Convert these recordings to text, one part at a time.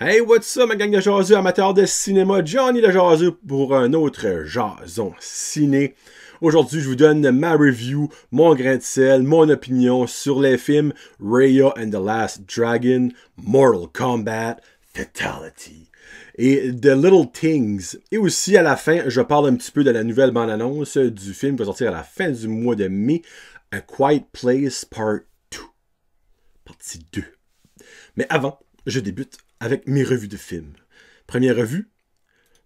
Hey, what's up, ma gang de jaseux, amateurs de cinéma, Johnny le jaseux pour un autre jason ciné. Aujourd'hui, je vous donne ma review, mon grain de sel, mon opinion sur les films Raya and the Last Dragon, Mortal Kombat, Fatality et The Little Things. Et aussi, à la fin, je parle un petit peu de la nouvelle bande-annonce du film qui va sortir à la fin du mois de mai, A Quiet Place Part 2. Partie 2. Mais avant, je débute avec mes revues de films. Première revue,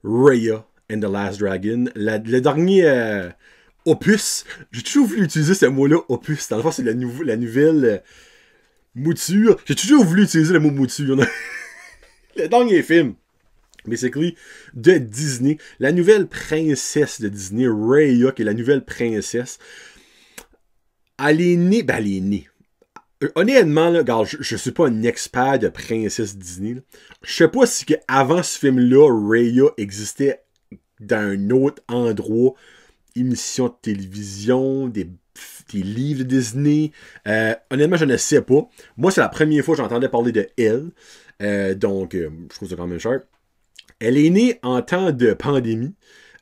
Raya and the Last Dragon. Le dernier opus, j'ai toujours voulu utiliser ce mot-là, opus. Dans le fond, c'est la nouvelle mouture. J'ai toujours voulu utiliser le mot mouture. Le dernier film, basically, de Disney. La nouvelle princesse de Disney, Raya, qui est la nouvelle princesse. Elle est née. Honnêtement, là, regarde, je suis pas un expert de princesse Disney. Là. Je sais pas si avant ce film-là, Raya existait dans un autre endroit, émission de télévision, des livres de Disney. Honnêtement, je ne sais pas. Moi, c'est la première fois que j'entendais parler de elle. Donc, je trouve ça quand même cher. Elle est née en temps de pandémie.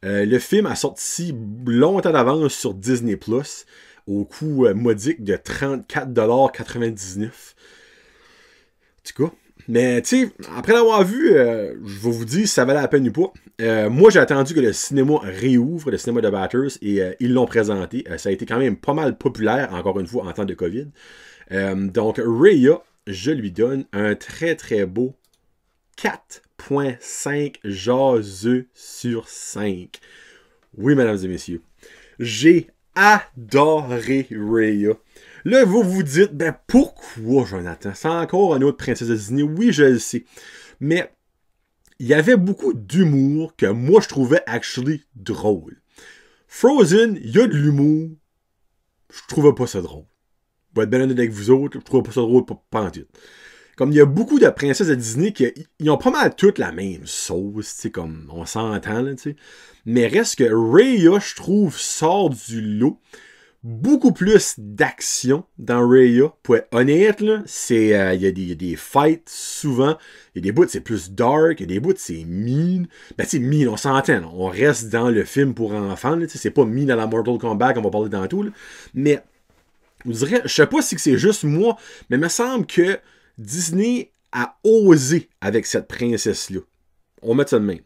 Le film a sorti longtemps d'avance sur Disney+. Au coût modique de 34,99$. En tout cas. Mais, tu sais, après l'avoir vu, je vais vous dire si ça valait la peine ou pas. Moi, j'ai attendu que le cinéma réouvre, le cinéma de Batters, et ils l'ont présenté. Ça a été quand même pas mal populaire, encore une fois, en temps de COVID. Donc, Raya, je lui donne un très, très beau 4,5 jaseux sur 5. Oui, mesdames et messieurs. J'ai adoré Raya. Là, vous vous dites, ben pourquoi, Jonathan? C'est encore une autre princesse de Disney. Oui, je le sais. Mais il y avait beaucoup d'humour que moi, je trouvais actually drôle. Frozen, il y a de l'humour. Je trouvais pas ça drôle. Je vais être bien honnête avec vous autres, je trouvais pas ça drôle pas en tout. Comme il y a beaucoup de princesses de Disney qui ils ont pas mal toutes la même sauce, tu sais, comme on s'entend, là, tu sais. Mais reste que Raya, je trouve, sort du lot. Beaucoup plus d'action dans Raya. Pour être honnête, là, c'est, il y a des fights souvent. Il y a des bouts, c'est plus dark. Il y a des bouts, c'est mean. Ben, tu sais, mean, on s'entend. Là. On reste dans le film pour enfants. Là, c'est pas mean dans la Mortal Kombat qu'on va parler dans tout. Là. Mais, je dirais, je sais pas si c'est juste moi, mais il me semble que Disney a osé avec cette princesse-là. On met ça de même.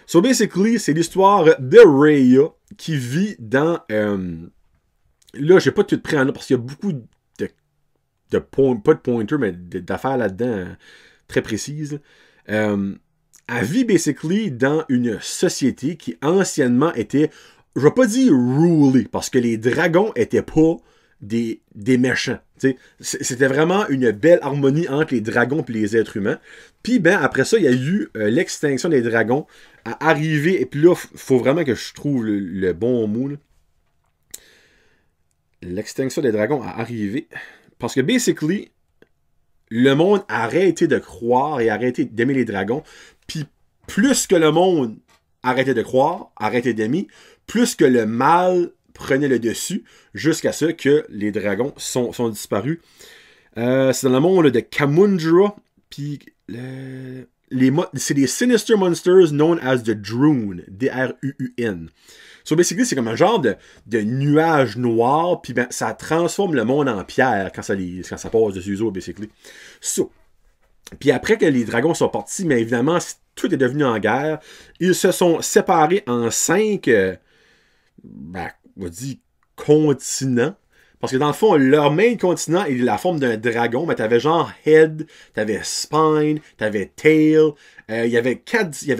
So basically, c'est l'histoire de Raya qui vit dans... là, j'ai pas tout pris en note parce qu'il y a beaucoup pas de pointers, mais d'affaires là-dedans très précises. Elle vit basically dans une société qui anciennement était... Je vais pas dire rulée, parce que les dragons étaient pas des méchants. T'sais. C'était vraiment une belle harmonie entre les dragons et les êtres humains. Puis ben après ça, il y a eu l'extinction des dragons à arriver. Et puis là, il faut vraiment que je trouve le bon mot. Là. L'extinction des dragons a arrivé. Parce que basically, le monde a arrêté de croire et arrêté d'aimer les dragons. Puis plus que le monde arrêtait de croire, arrêtait d'aimer, plus que le mal prenait le dessus jusqu'à ce que les dragons sont disparus. C'est dans le monde de Kamundra, puis c'est des Sinister Monsters known as the Druun, D-R-U-U-N. So basically, c'est comme un genre de nuage noir, puis ben, ça transforme le monde en pierre quand ça passe dessus les autres, basically. So, puis après que les dragons sont partis, mais évidemment, tout est devenu en guerre. Ils se sont séparés en 5... on va dire continent. Parce que dans le fond, leur main continent est la forme d'un dragon, mais t'avais genre head, t'avais spine, t'avais tail, il y avait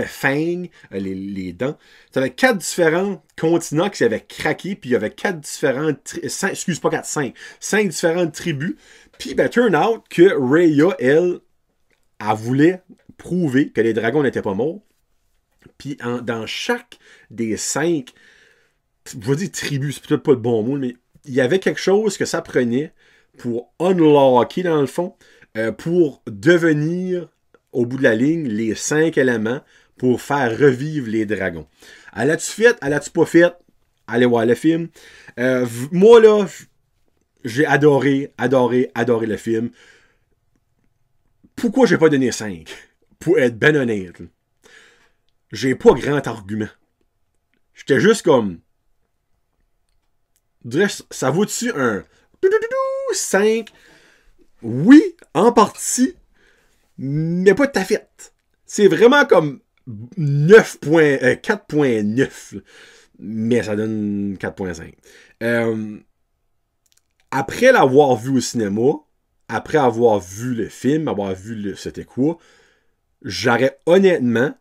fang, les dents. T'avais 4 différents continents qui avaient craqué, puis il y avait 4 différentes, 5 différentes tribus. Puis, ben, turn out que Raya, elle voulait prouver que les dragons n'étaient pas morts. Puis, dans chaque des 5 je vais dire tribu, c'est peut-être pas le bon mot, mais il y avait quelque chose que ça prenait pour unlocker, dans le fond, pour devenir, au bout de la ligne, les 5 éléments pour faire revivre les dragons. Elle a-tu fait? Elle a-tu pas fait? Allez voir le film. Moi, là, j'ai adoré le film. Pourquoi j'ai pas donné 5? pour être ben honnête, j'ai pas grand argument. J'étais juste comme... Je dirais, ça vaut-tu un 5? Oui, en partie, mais pas tout à fait. C'est vraiment comme 4.9, mais ça donne 4.5. Après l'avoir vu au cinéma, après avoir vu le film, avoir vu c'était quoi, j'aurais honnêtement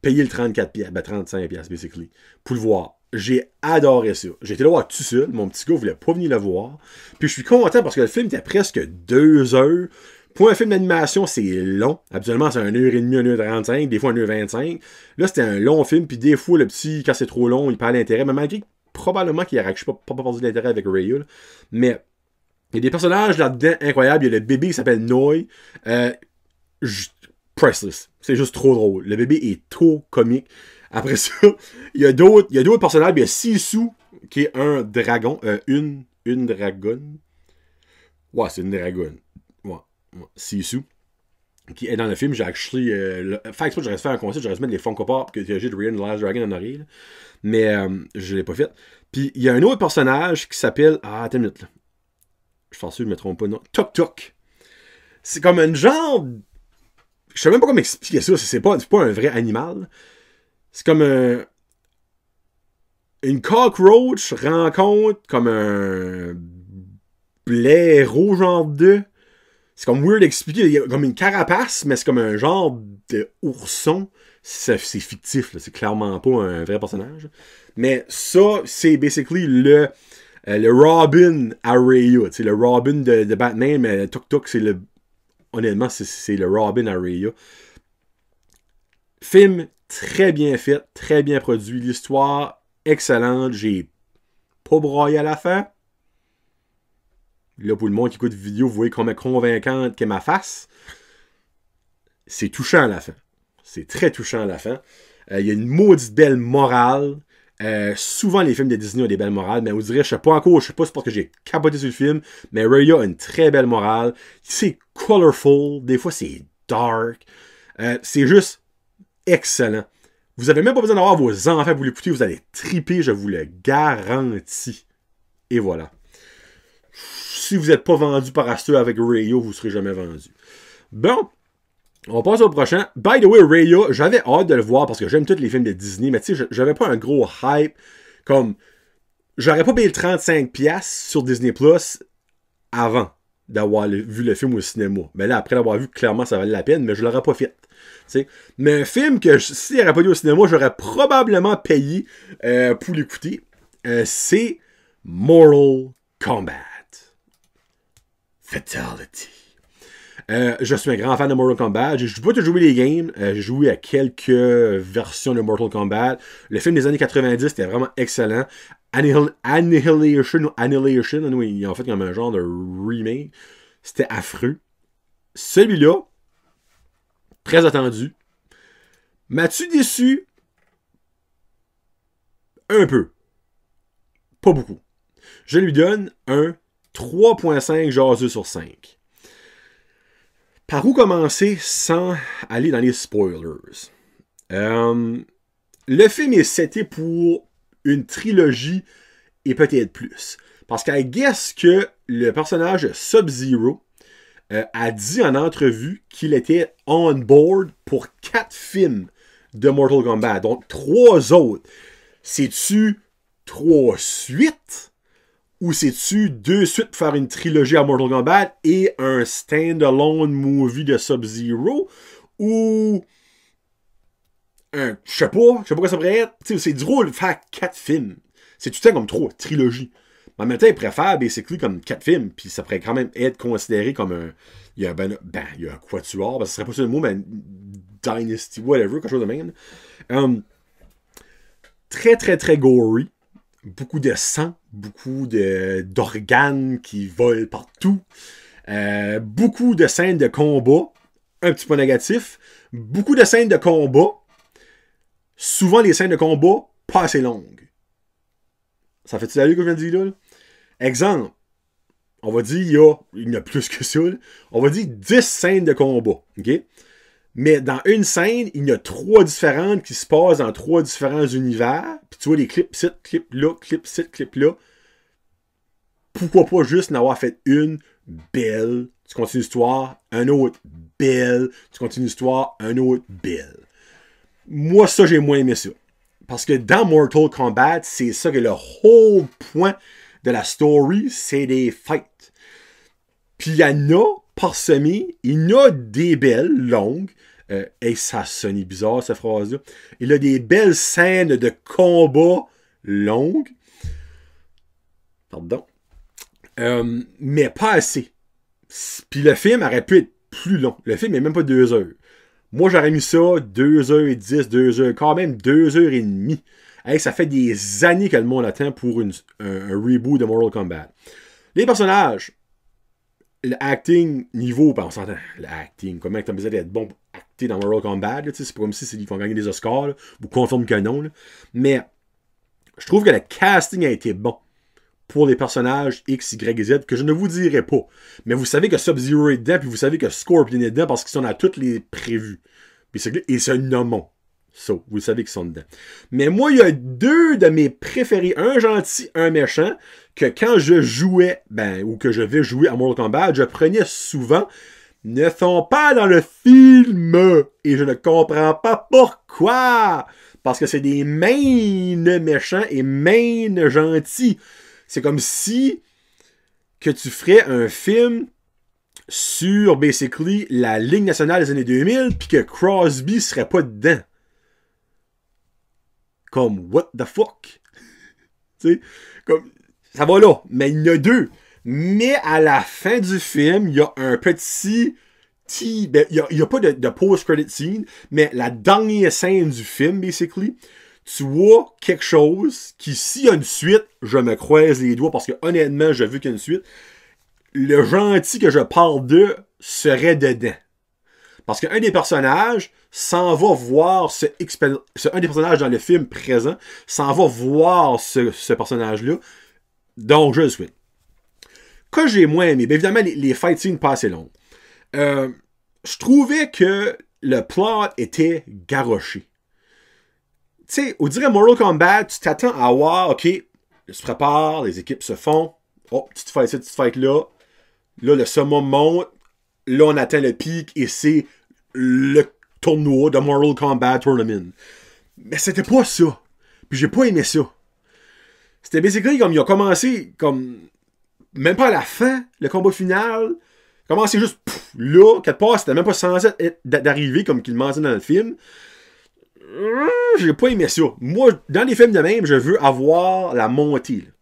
payé le 34 pièces, 35 pièces basically, pour le voir. J'ai adoré ça. J'ai été le voir tout seul. Mon petit gars voulait pas venir le voir. Puis je suis content parce que le film était presque 2 heures. Pour un film d'animation, c'est long. Habituellement, c'est 1h30, 1h35, des fois 1h25. Là, c'était un long film. Puis des fois, le petit, quand c'est trop long, il perd l'intérêt. Mais malgré probablement qu'il n'aurait pas perdu l'intérêt avec Raya. Mais il y a des personnages là-dedans incroyables. Il y a le bébé qui s'appelle Noi. Priceless. C'est juste trop drôle. Le bébé est trop comique. Après ça, il y a d'autres personnages. Il y a Sisu, qui est un dragon. Une dragonne. Ouais, c'est une dragonne. Ouais. Sisu. Qui est dans le film. J'ai actually... fait que j'aurais fait un concept. J'aurais dû mettre les Funko Pop que j'ai de Raya and the Last Dragon en oreille. Mais je l'ai pas fait. Puis il y a un autre personnage qui s'appelle... Ah, attends une minute. Là. Je suis sûr que je me trompe pas. Non. Tok Tok. C'est comme un genre... Je sais même pas comment expliquer ça. C'est pas un vrai animal. C'est comme une cockroach rencontre comme un blaireau genre de. C'est comme weird d'expliquer. Il y a comme une carapace, mais c'est comme un genre de ourson. C'est fictif, là. C'est clairement pas un vrai personnage. Mais ça, c'est basically le Robin à Raya. Le Robin de Batman, mais Tuk Tuk, c'est le... Honnêtement, c'est le Robin à Raya. Film très bien fait, très bien produit. L'histoire, excellente. J'ai pas broyé à la fin. Là, pour le monde qui écoute la vidéo, vous voyez combien convaincante qu'est ma face. C'est touchant à la fin. C'est très touchant à la fin. Il y a une maudite belle morale. Souvent, les films de Disney ont des belles morales, mais on dirait, je sais pas si c'est parce que j'ai capoté sur le film, mais Raya a une très belle morale. C'est colorful. Des fois, c'est dark. C'est juste excellent. Vous n'avez même pas besoin d'avoir vos enfants pour l'écouter. Vous allez triper, je vous le garantis. Et voilà. Si vous n'êtes pas vendu par Astor avec Raya, vous ne serez jamais vendu. Bon, on passe au prochain. By the way, Raya, j'avais hâte de le voir parce que j'aime tous les films de Disney, mais tu sais, j'avais pas un gros hype. Comme, j'aurais pas payé le 35$ sur Disney Plus avant d'avoir vu le film au cinéma. Mais là, après l'avoir vu, clairement, ça valait la peine, mais je l'aurais pas fait. T'sais. Mais un film que, s'il n'aurait pas eu au cinéma, j'aurais probablement payé pour l'écouter. C'est Mortal Kombat. Fatality. Je suis un grand fan de Mortal Kombat. J'ai pas tout joué les games. J'ai joué à quelques versions de Mortal Kombat. Le film des années 90 était vraiment excellent. Annihilation, oui, ils ont fait comme un genre de remake. C'était affreux. Celui-là, très attendu. M'as-tu déçu? Un peu. Pas beaucoup. Je lui donne un 3.5 jaseux sur 5. Par où commencer sans aller dans les spoilers? Le film est seté pour une trilogie et peut-être plus. Parce qu'à guess que le personnage Sub-Zero a dit en entrevue qu'il était on board pour 4 films de Mortal Kombat. Donc 3 autres. C'est-tu 3 suites? Ou c'est-tu 2 suites pour faire une trilogie à Mortal Kombat et un stand-alone movie de Sub-Zero? Ou je sais pas quoi ça pourrait être. T'sais, c'est drôle de faire 4 films. C'est tout le temps comme 3 trilogies. Mais en même temps, ils préfèrent basically comme 4 films, puis ça pourrait quand même être considéré comme un... Il y a il y a un quatuor, parce que ce serait pas ça le mot, mais Dynasty, whatever, quelque chose de même. Très, très, très gory. Beaucoup de sang, beaucoup d'organes qui volent partout. Beaucoup de scènes de combat. Un petit point négatif. Beaucoup de scènes de combat. Souvent, les scènes de combat, pas assez longues. Ça fait-tu la que je viens de dire là? Exemple. On va dire, il y en a plus que ça. Là. On va dire 10 scènes de combat. OK? Mais dans une scène, il y en a 3 différentes qui se passent dans 3 différents univers. Puis tu vois les clips ici, clips là, clips ici, clips là. Pourquoi pas juste n'avoir fait une belle, tu continues l'histoire, un autre belle, tu continues l'histoire, un autre belle. Moi, ça, j'ai moins aimé ça. Parce que dans Mortal Kombat, c'est ça que le whole point de la story, c'est des fights. Puis il y en a parsemés, il y en a des belles, longues. Et ça sonne bizarre, cette phrase-là. Il y a des belles scènes de combat longues. Pardon. Mais pas assez. Puis le film aurait pu être plus long. Le film est même pas 2 heures. Moi, j'aurais mis ça 2h10, 2h, quand même 2h30. Hey, ça fait des années que le monde attend pour un reboot de Mortal Kombat. Les personnages, le acting niveau, ben on s'entend, le acting, comment t'as besoin d'être bon pour acter dans Mortal Kombat, c'est pas comme si ils font gagner des Oscars, là, ou confirme que non. Là. Mais je trouve que le casting a été bon pour les personnages X, Y et Z, que je ne vous dirai pas. Mais vous savez que Sub-Zero est dedans, puis vous savez que Scorpion est dedans, parce qu'ils sont dans toutes les prévues. Et c'est un nommon. Ça, vous savez qu'ils sont dedans. Mais moi, il y a 2 de mes préférés, un gentil, un méchant, que quand je jouais, ou que je vais jouer à Mortal Kombat, je prenais souvent, ne sont pas dans le film. Et je ne comprends pas pourquoi. Parce que c'est des main méchants et main gentils. C'est comme si que tu ferais un film sur, basically, la Ligue nationale des années 2000, puis que Crosby serait pas dedans. Comme, what the fuck? Tu sais, comme, ça va là, mais il y en a 2. Mais à la fin du film, il y a un petit... il n'y a pas de post-credit scene, mais la dernière scène du film, basically, tu vois quelque chose qui, s'il y a une suite, je me croise les doigts parce que honnêtement, j'ai vu qu'il y a une suite. Le gentil que je parle de serait dedans. Parce qu'un des personnages s'en va voir un des personnages dans le film présent s'en va voir ce personnage-là. Donc, je le souhaite. Que j'ai moins aimé, bien évidemment, les fight scenes pas assez longues. Je trouvais que le plot était garoché. Tu sais, on dirait Mortal Kombat, tu t'attends à voir, ok, ils se préparent, les équipes se font, oh, petite fight là, petite fight là, là, le summum monte, là, on atteint le pic, et c'est le tournoi de Mortal Kombat Tournament. Mais c'était pas ça. Puis j'ai pas aimé ça. C'était basically comme il a commencé, comme, même pas à la fin, le combat final, commencé juste, là, quelque part, c'était même pas censé d'arriver comme qu'il mentionne dans le film. J'ai pas aimé ça. Moi, dans les films de même, je veux avoir la montée. Là.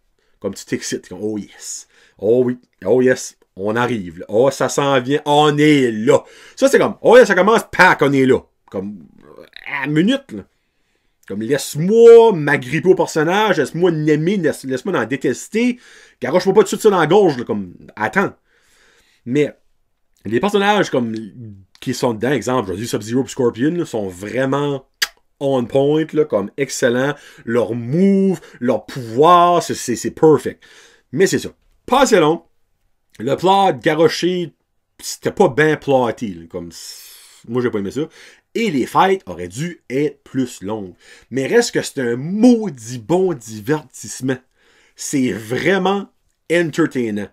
Comme tu t'excites. Comme, oh yes. Oh oui. Oh yes. On arrive. Là. Oh, ça s'en vient. On est là. Ça, c'est comme, oh yes, ça commence. Pac, on est là. Comme, à minute. Là. Comme, laisse-moi m'agripper au personnage. Laisse-moi l'aimer. Laisse-moi en détester. Garoche-moi pas tout de suite ça dans la gorge. Là, comme, attends. Mais, les personnages comme qui sont dedans, exemple, je dis Sub-Zero et Scorpion, là, sont vraiment on point, là, comme excellent. Leur move, leur pouvoir, c'est perfect. Mais c'est ça. Pas assez long. Le plot garoché, c'était pas bien ploté. Là, comme, moi, j'ai pas aimé ça. Et les fights auraient dû être plus longues. Mais reste que c'est un maudit bon divertissement. C'est vraiment entertainant.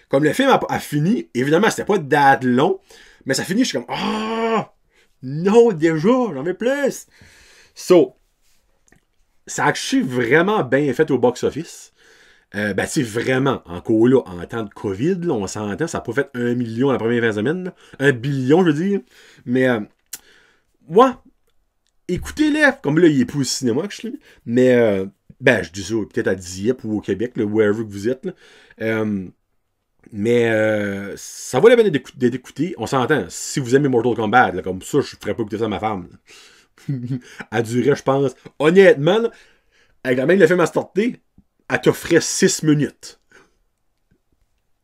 Comme le film a fini, évidemment, c'était pas date long, mais ça finit, je suis comme, ah, non, déjà, j'en veux plus. So, ça a actually vraiment bien fait au box-office. C'est vraiment, encore là, en temps de COVID, là, on s'entend, ça n'a pas fait 1 million la première 20 semaines, là. 1 billion, je veux dire. Mais, moi, écoutez-les, comme là, il est plus au cinéma, actually. Mais, je dis ça peut-être à Dieppe ou au Québec, là, wherever que vous êtes, là. Mais ça vaut la peine d'être écouté. On s'entend. Si vous aimez Mortal Kombat, là, comme ça, je ne ferais pas écouter ça à ma femme. Elle durait, je pense. Honnêtement, là, avec la même le film à starter, elle t'offrait 6 minutes.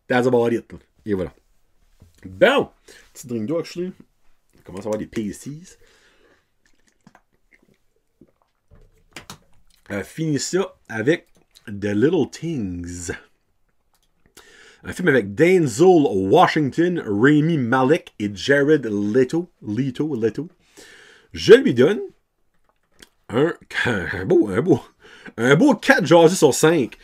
That's about it. Là. Et voilà. Bon. Petit drink d'eau, actually. On commence à avoir des pasties. Finis ça avec The Little Things. Un film avec Denzel Washington, Rami Malek et Jared Leto. Je lui donne un beau 4 jasés sur 5.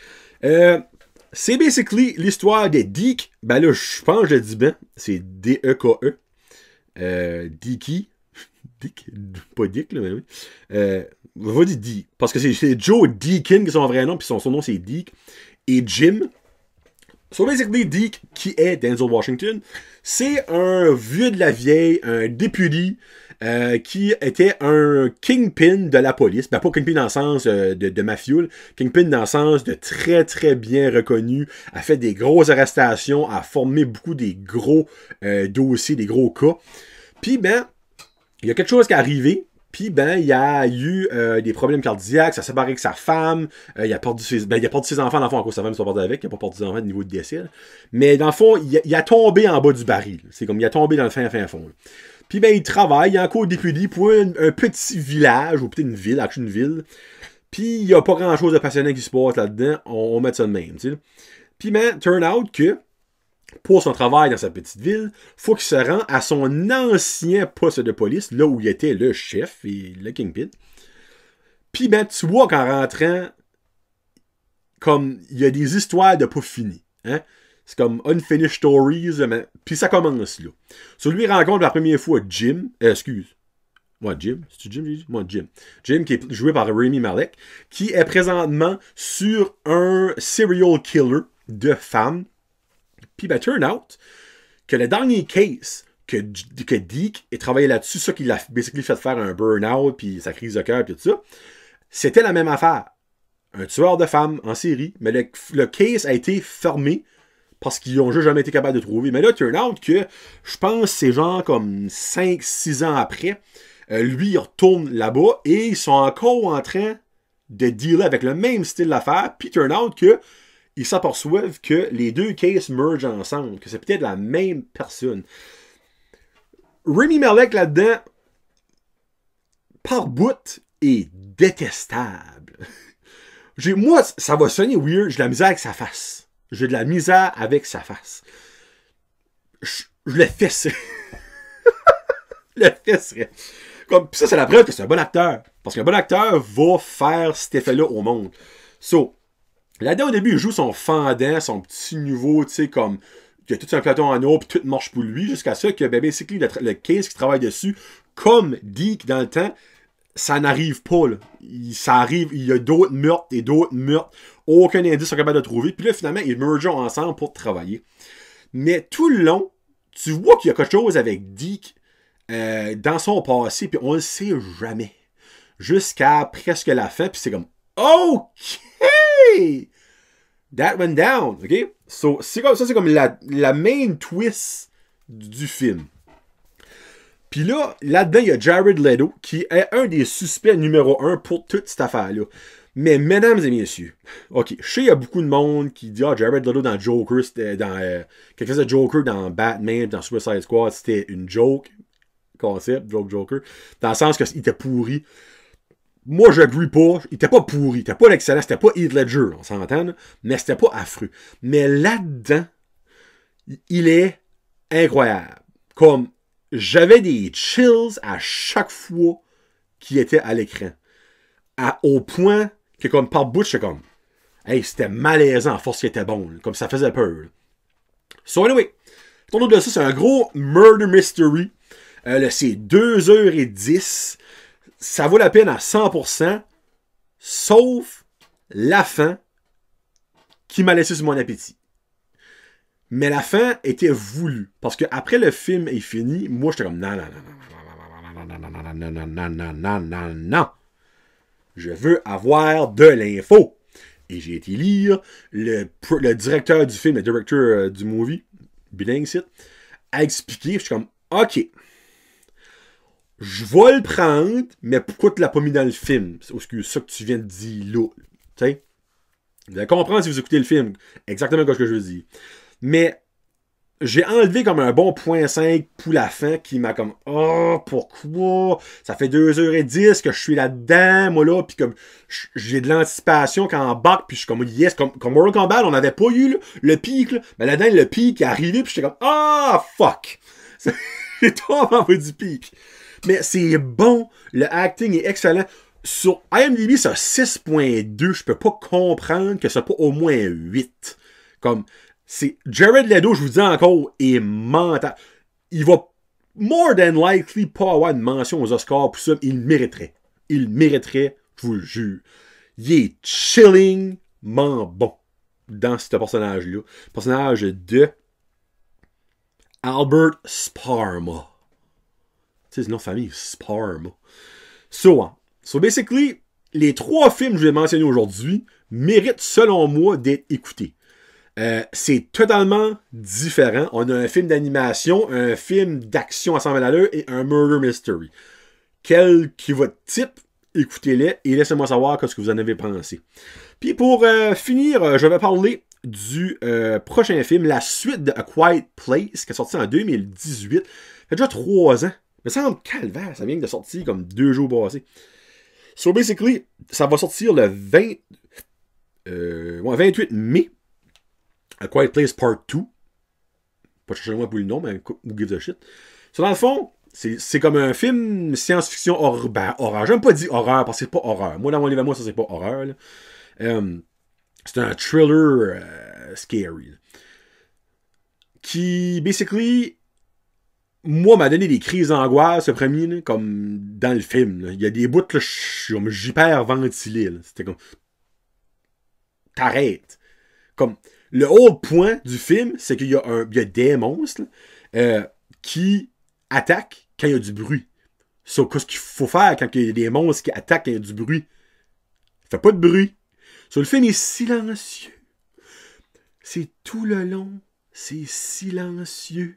C'est basically l'histoire de Deke. Ben là, je pense que je le dis bien. C'est D-E-K-E. Deke. Dick. Pas Dick, là, mais oui. On va dire Deke. Parce que c'est Joe Deakin qui est son vrai nom, puis son nom c'est Deke. Et Jim. So basically, Deke, qui est Denzel Washington, c'est un vieux de la vieille, un député, qui était un kingpin de la police. Ben, pas kingpin dans le sens de mafieux, kingpin dans le sens de très très bien reconnu, a fait des grosses arrestations, a formé beaucoup des gros dossiers, des gros cas. Puis ben, il y a quelque chose qui est arrivé. Puis, ben, il y a eu des problèmes cardiaques, ça s'est séparé avec sa femme, il a perdu ses enfants, dans le fond, en cause sa femme s'est pas avec, il a pas perdu ses enfants au niveau de décès. Là. Mais dans le fond, il a tombé en bas du baril. C'est comme, il a tombé dans le fin fond. Là. Puis, ben, il travaille, il est encore député pour un petit village, ou peut-être une ville, actually une ville. Puis, il n'y a pas grand-chose de passionnant qui se passe là-dedans, on met ça de même, tu sais. Puis, ben, turn out que, pour son travail dans sa petite ville, faut qu'il se rende à son ancien poste de police, là où il était le chef et le kingpin. Puis ben, tu vois qu'en rentrant, comme il y a des histoires de pas finies. Hein? C'est comme unfinished stories, mais... puis ça commence là. Sur lui, il rencontre la première fois Jim, Moi, Jim. C'est-tu Jim, j'ai dit? Moi, Jim. Jim, qui est joué par Rami Malek, qui est présentement sur un serial killer de femmes. Puis, ben, turn out que le dernier case que Deke ait travaillé là-dessus, ça qui l'a basically fait faire un burn-out, puis sa crise de cœur, puis tout ça, c'était la même affaire. Un tueur de femmes en série, mais le case a été fermé parce qu'ils n'ont juste jamais été capables de trouver. Mais là, turn out que, je pense, c'est genre comme 5-6 ans après, lui, il retourne là-bas et ils sont encore en train de dealer avec le même style d'affaires, puis turn out que ils s'aperçoivent que les deux cases mergent ensemble, que c'est peut-être la même personne. Rami Malek là-dedans, par bout, est détestable. Moi, ça va sonner weird, j'ai de la misère avec sa face. J'ai de la misère avec sa face. Je le fesserais. Je le fesserais. Comme, ça, c'est la preuve que c'est un bon acteur. Parce qu'un bon acteur va faire cet effet-là au monde. So, là-dedans, au début, il joue son fendant, son petit niveau, tu sais, comme, il y a tout un plateau en eau, puis tout marche pour lui, jusqu'à ça que, ben, basically, le case qui travaille dessus, comme Deke dans le temps, ça n'arrive pas, là. Ça arrive, il y a d'autres meurtres, aucun indice sont capables de trouver, puis là, finalement, ils mergent ensemble pour travailler. Mais tout le long, tu vois qu'il y a quelque chose avec Deke dans son passé, puis on le sait jamais. Jusqu'à presque la fin, puis c'est comme, OK! That went down, OK? So, c'est comme la main twist du film. Puis là-dedans, il y a Jared Leto, qui est un des suspects numéro 1 pour toute cette affaire-là. Mais, mesdames et messieurs, OK, je sais, il y a beaucoup de monde qui dit, Jared Leto dans Joker, c'était dans... quelque chose de Joker dans Batman, dans Suicide Squad, c'était une joke, concept, Joker, dans le sens qu'il était pourri. Moi, je agree pas. Il était pas pourri. Il était pas excellent. C'était pas Heath Ledger, on s'entend. Là, mais c'était pas affreux. Mais là-dedans, il est incroyable. Comme, j'avais des chills à chaque fois qu'il était à l'écran. Au point que, comme, par bout, j'étais comme, hey, c'était malaisant à force qu'il était bon. Là, comme ça faisait peur. Là. So, anyway, ton autre de ça, c'est un gros murder mystery. C'est 2h10. Ça vaut la peine à 100%, sauf la fin qui m'a laissé sur mon appétit. Mais la fin était voulue. Parce que après le film est fini, moi j'étais comme non. Je veux avoir de l'info. Et j'ai été lire le directeur du film, le directeur du movie, bilingue site, a expliqué. Je suis comme OK. Je vais le prendre, mais pourquoi tu l'as pas mis dans le film? C'est ça que tu viens de dire là. Tu sais? Vous allez comprendre si vous écoutez le film. Exactement ce que je veux dire. Mais j'ai enlevé comme un bon 0.5 pour la fin qui m'a comme oh pourquoi ça fait 2h10 que je suis là-dedans moi là puis comme j'ai de l'anticipation quand on embarque puis je suis comme yes comme Mortal Kombat on n'avait pas eu le pic là, mais là-dedans le pic est arrivé puis j'étais comme ah fuck j'ai trop envie du pic mais c'est bon le acting est excellent sur IMDb c'est 6.2 je peux pas comprendre que ça pas au moins 8 comme c'est Jared Leto, je vous dis encore, est mental. Il va more than likely pas avoir une mention aux Oscars pour ça. Il le mériterait. Il le mériterait, je vous le jure. Il est chillingment bon dans ce personnage-là. Personnage de Albert Sparma. Tu sais, c'est notre famille, Sparma. So basically, les 3 films que je vais mentionner aujourd'hui méritent, selon moi, d'être écoutés. C'est totalement différent. On a un film d'animation, un film d'action à 100 000 à l'heure et un murder mystery. Quel qui est votre type, écoutez-les et laissez-moi savoir ce que vous en avez pensé. Puis pour finir, je vais parler du prochain film, la suite de A Quiet Place, qui est sorti en 2018. Ça fait déjà 3 ans. Mais ça semble calvaire, ça vient de sortir comme 2 jours passés. So basically, ça va sortir le 28 mai. A Quiet Place Part 2. Pas chercher moi pour le nom, mais who gives a shit. So, dans le fond, c'est comme un film science-fiction horreur. J'aime pas dire horreur parce que c'est pas horreur. Moi, dans mon livre, ça c'est pas horreur. C'est un thriller scary. Là. Qui, basically, moi, m'a donné des crises d'angoisse, ce premier, là, comme dans le film. Là. Il y a des bouts, là, j'hyperventilé. C'était comme. T'arrêtes. Comme. Le haut point du film, c'est qu'il y a des monstres qui attaquent quand il y a du bruit. So, qu'est-ce qu'il faut faire quand il y a des monstres qui attaquent quand il y a du bruit? Fait pas de bruit. So, le film est silencieux. C'est tout le long. C'est silencieux.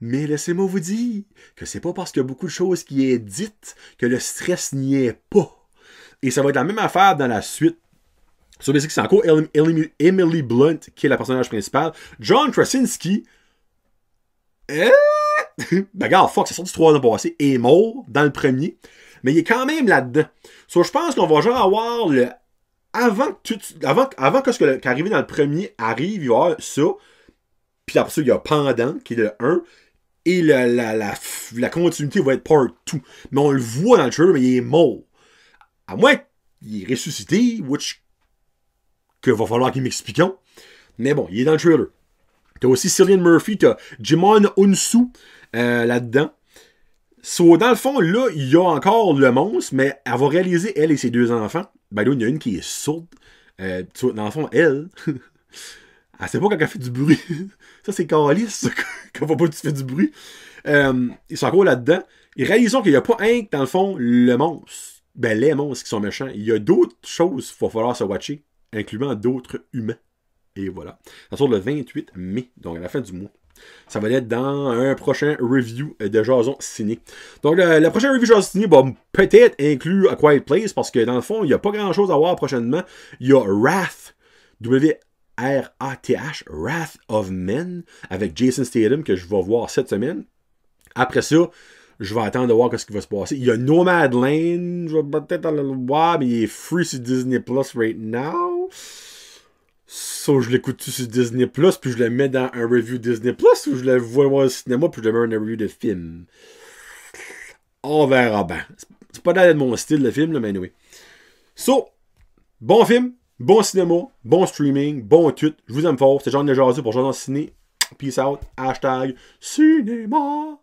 Mais laissez-moi vous dire que c'est pas parce qu'il y a beaucoup de choses qui est dites que le stress n'y est pas. Et ça va être la même affaire dans la suite. So, c'est encore Emily Blunt qui est la personnage principale. John Krasinski, ben regarde, fuck, c'est sorti 3 ans passés, est mort dans le premier, mais il est quand même là-dedans. So, je pense qu'on va genre avoir le avant que ce qui arrive dans le premier arrive, il va y avoir ça. Puis après ça, il y a Pendant, qui est le 1. Et la continuité va être Part 2. Mais on le voit dans le trailer, mais il est mort. À moins qu'il est ressuscité, que va falloir qu'il m'explique. Mais bon, il est dans le trailer. T'as aussi Cillian Murphy, t'as Jimon Unsu là-dedans. So, dans le fond, là, il y a encore le monstre, mais elle va réaliser, elle et ses 2 enfants. Ben là, il y en a une qui est sourde. Dans le fond, elle sait pas quand elle fait du bruit. Ça, c'est calice, quand va pas tu fais du bruit. Ils sont encore là-dedans. Ils réalisent qu'il n'y a pas un, dans le fond, le monstre. Ben, les monstres qui sont méchants. Il y a d'autres choses qu'il va falloir se watcher, incluant d'autres humains. Et voilà. Ça sort le 28 mai, donc à la fin du mois. Ça va être dans un prochain review de Jason Ciné. Donc, le prochain review de Jason Ciné va peut-être inclure A Quiet Place, parce que dans le fond, il n'y a pas grand-chose à voir prochainement. Il y a Wrath, W-R-A-T-H, Wrath of Men, avec Jason Statham, que je vais voir cette semaine. Après ça, je vais attendre de voir ce qui va se passer. Il y a Nomadland, je vais peut-être aller le voir, mais il est free sur Disney Plus right now. So, je l'écoute sur Disney Plus, puis je le mets dans un review Disney Plus, ou je le vois voir au cinéma, puis je le mets dans un review de film. On verra bien. C'est pas d'aller de mon style, le film, là, mais anyway. So, bon film, bon cinéma, bon streaming, bon tout. Je vous aime fort. C'était Jean de Jazu pour Jean Ciné. Peace out. Hashtag cinéma.